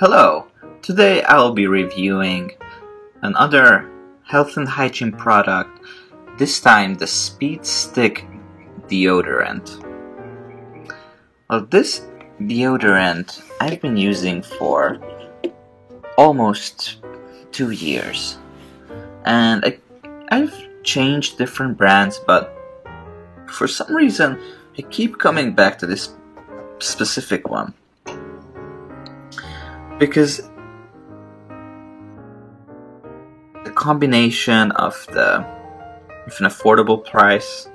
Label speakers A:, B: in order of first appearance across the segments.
A: Hello! Today I'll be reviewing another health and hygiene product, this time the Speed Stick deodorant. Well, this deodorant I've been using for almost 2 years, and I've changed different brands, but for some reason I keep coming back to this specific one. Because the combination of an affordable price,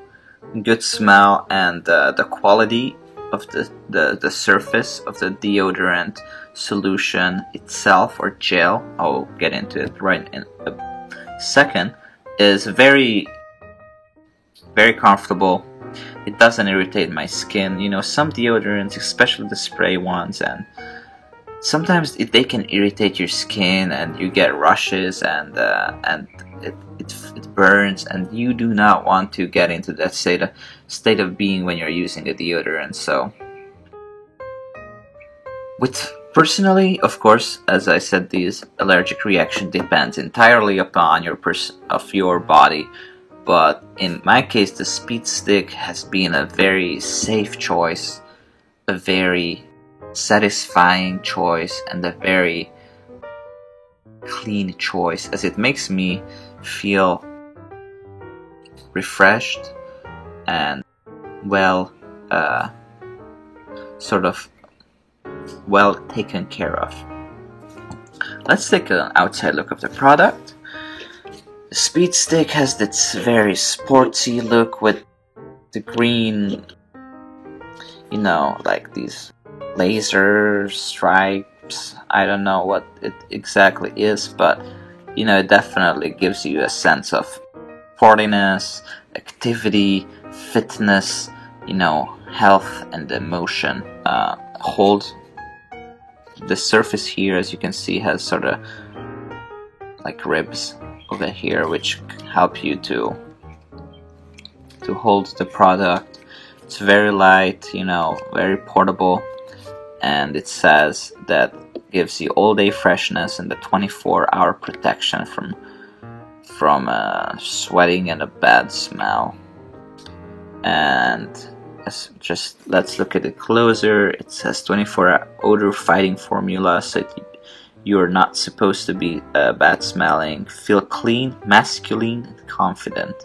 A: good smell, and the quality of the surface of the deodorant solution itself, or gel, I'll get into it right in a second, is very, very comfortable. It doesn't irritate my skin. You know, some deodorants, especially the spray ones, and sometimes they can irritate your skin and you get rushes and it burns, and you do not want to get into that state of being when you're using a deodorant. So personally, of course, as I said, these allergic reaction depends entirely upon your body, but in my case the Speed Stick has been a very safe choice, a very satisfying choice, and a very clean choice, as it makes me feel refreshed and well taken care of. Let's take an outside look of the product. The Speed Stick has this very sportsy look with the green, like these laser stripes. I don't know what it exactly is, but it definitely gives you a sense of sportiness, activity, fitness, health and emotion. Hold the surface here, as you can see, has sort of like ribs over here, which help you to hold the product. It's very light, very portable, and it says that gives you all-day freshness and the 24-hour protection from sweating and a bad smell. And let's look at it closer. It says 24-hour odor-fighting formula, so you're not supposed to be bad-smelling. Feel clean, masculine, and confident.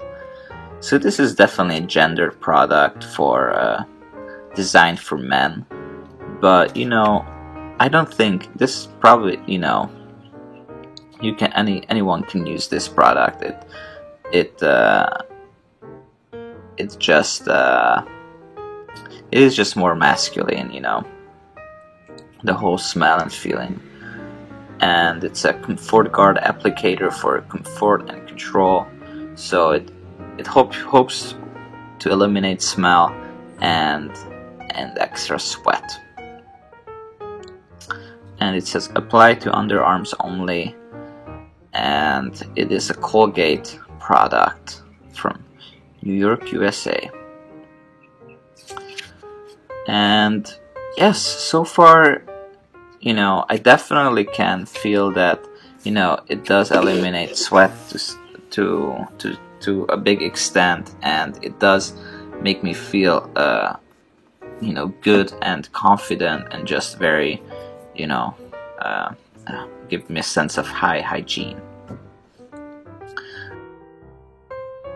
A: So this is definitely a gendered product designed for men. But I don't think this probably anyone can use this product. It is just more masculine, the whole smell and feeling. And it's a comfort guard applicator for comfort and control. So it hopes to eliminate smell and extra sweat. And it says apply to underarms only, and it is a Colgate product from New York, USA. And yes, so far, I definitely can feel that, it does eliminate sweat to a big extent, and it does make me feel, good and confident, and just very, give me a sense of high hygiene.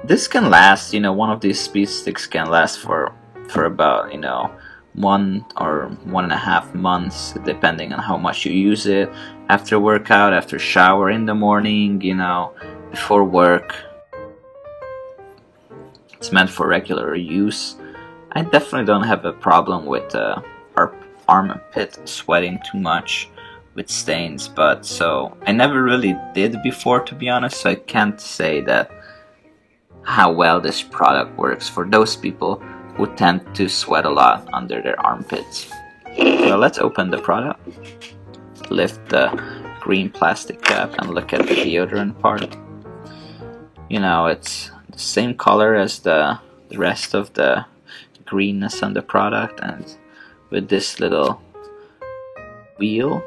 A: This can last, one of these Speed Sticks can last for about, 1 or 1.5 months, depending on how much you use it. After workout, after shower, in the morning, before work. It's meant for regular use. I definitely don't have a problem with our armpit sweating too much with stains, so I never really did before, to be honest, so I can't say that how well this product works for those people who tend to sweat a lot under their armpits. So let's open the product, lift the green plastic cap, and look at the deodorant part. It's the same color as the rest of the greenness on the product, and with this little wheel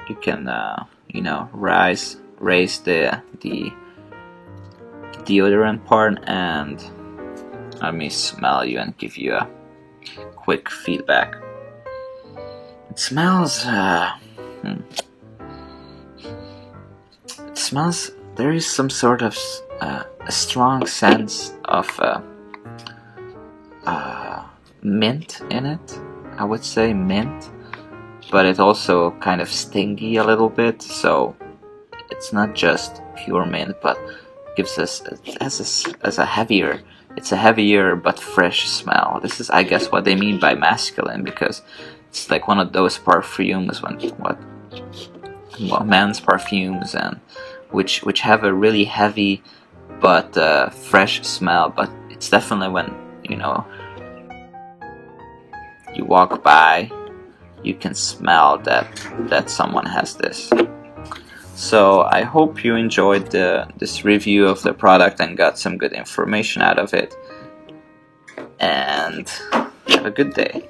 A: you can raise the deodorant part, and let me smell you and give you a quick feedback. It smells it smells, there is some sort of a strong sense of mint in it. I would say mint, but it's also kind of stingy a little bit, so it's not just pure mint, but gives us as a heavier, it's a heavier but fresh smell. This is, I guess, what they mean by masculine, because it's like one of those perfumes men's perfumes, and which have a really heavy but fresh smell. But it's definitely when you walk by, you can smell that someone has this. So I hope you enjoyed this review of the product and got some good information out of it. And have a good day.